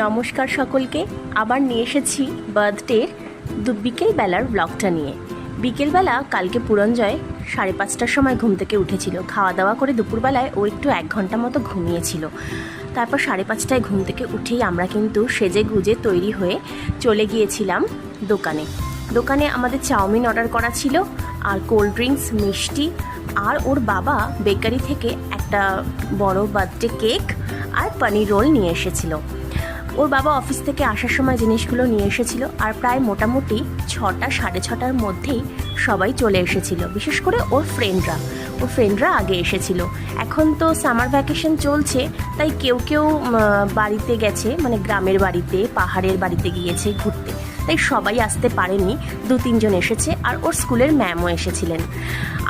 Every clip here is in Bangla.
নমস্কার সকলকে, আবার নিয়ে এসেছি বার্থডের বিকেলবেলার ব্লগটা নিয়ে। বিকেলবেলা কালকে পুরঞ্জয় 5:30টার সময় ঘুম থেকে উঠেছিল। খাওয়া দাওয়া করে দুপুরবেলায় ও একটু 1 ঘন্টা মতো ঘুমিয়েছিল। তারপর 5:30টায় ঘুম থেকে উঠেই আমরা কিন্তু সেজে গুজে তৈরি হয়ে চলে গিয়েছিলাম দোকানে আমাদের চাউমিন অর্ডার করা ছিল, আর কোল্ড ড্রিঙ্কস, মিষ্টি, আর ওর বাবা বেকারি থেকে একটা বড় বার্থডে কেক আর পনির রোল নিয়ে এসেছিল। ওর বাবা অফিস থেকে আসার সময় জিনিসগুলো নিয়ে এসেছিল, আর প্রায় মোটামুটি 6টা 6:30টার মধ্যেই সবাই চলে এসেছিল। বিশেষ করে ওর ফ্রেন্ডরা আগে এসেছিল। এখন তো সামার ভ্যাকেশন চলছে, তাই কেউ বাড়িতে গেছে, মানে গ্রামের বাড়িতে, পাহাড়ের বাড়িতে গিয়েছে ঘুরতে, তাই সবাই আসতে পারেনি। 2-3 জন এসেছে, আর ওর স্কুলের ম্যামও এসেছিলেন।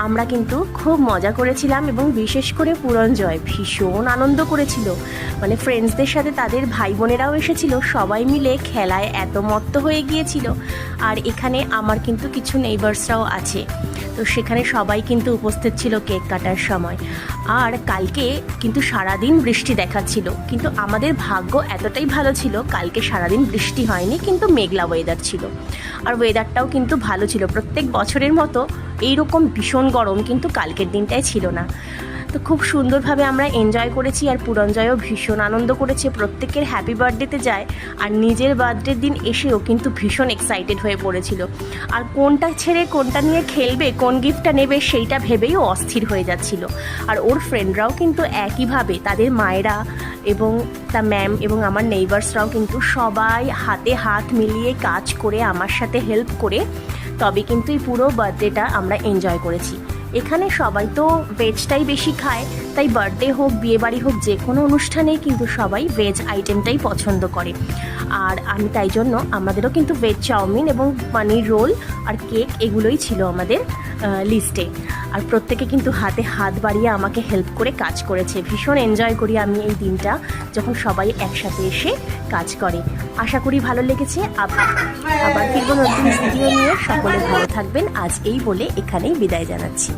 আমরা কিন্তু খুব মজা করেছিলাম, এবং বিশেষ করে পুরঞ্জয় ভীষণ আনন্দ করেছিল। মানে ফ্রেন্ডসদের সাথে তাদের ভাই বোনেরাও এসেছিল, সবাই মিলে খেলায় এত মত্ত হয়ে গিয়েছিল। আর এখানে আমার কিন্তু কিছু নেইবার্সরাও আছে, তো সেখানে সবাই কিন্তু উপস্থিত ছিল কেক কাটার সময়। আর কালকে কিন্তু সারাদিন বৃষ্টি দেখাচ্ছিল, কিন্তু আমাদের ভাগ্য এতটাই ভালো ছিল, কালকে সারাদিন বৃষ্টি হয়নি, কিন্তু মেঘলা ওয়েদার ছিল। আর ওয়েদারটাও কিন্তু ভালো ছিল। প্রত্যেক বছরের মতো এইরকম ভীষণ গরম কিন্তু কালকের দিনটাই ছিল না। তো খুব সুন্দরভাবে আমরা এনজয় করেছি, আর পুরঞ্জয়ও ভীষণ আনন্দ করেছে। প্রত্যেকের হ্যাপি বার্থডেতে যায়, আর নিজের বার্থডের দিন এসেও কিন্তু ভীষণ এক্সাইটেড হয়ে পড়েছিল। আর কোনটা ছেড়ে কোনটা নিয়ে খেলবে, কোন গিফটটা নেবে, সেইটা ভেবেই ও অস্থির হয়ে যাচ্ছিল। আর ওর ফ্রেন্ডরাও কিন্তু একইভাবে, তাদের মায়েরা এবং তার ম্যাম এবং আমার নেইবার্সরাও কিন্তু সবাই হাতে হাত মিলিয়ে কাজ করে আমার সাথে হেল্প করে তবে কিন্তু এই পুরো বার্থডেটা আমরা এনজয় করেছি। এখানে সবাই তো ভেজটাই বেশি খায়, তাই বার্থডে হোক, বিয়েবাড়ি হোক, যে কোনো অনুষ্ঠানেই কিন্তু সবাই ভেজ আইটেমটাই পছন্দ করে। আর আমি তাই জন্য আমাদেরও কিন্তু ভেজ চাউমিন এবং পনির রোল আর কেক এগুলোই ছিল আমাদের লিস্টে। আর প্রত্যেকে কিন্তু হাতে হাত বাড়িয়ে আমাকে হেল্প করে কাজ করেছে। ভীষণ এনজয় করি আমি এই দিনটা, যখন সবাই একসাথে এসে কাজ করে। আশা করি ভালো লেগেছে। আবার ফিরবো নতুন ভিডিও নিয়ে। সকলে ভালো থাকবেন। আজ এই বলে এখানেই বিদায় জানাচ্ছি।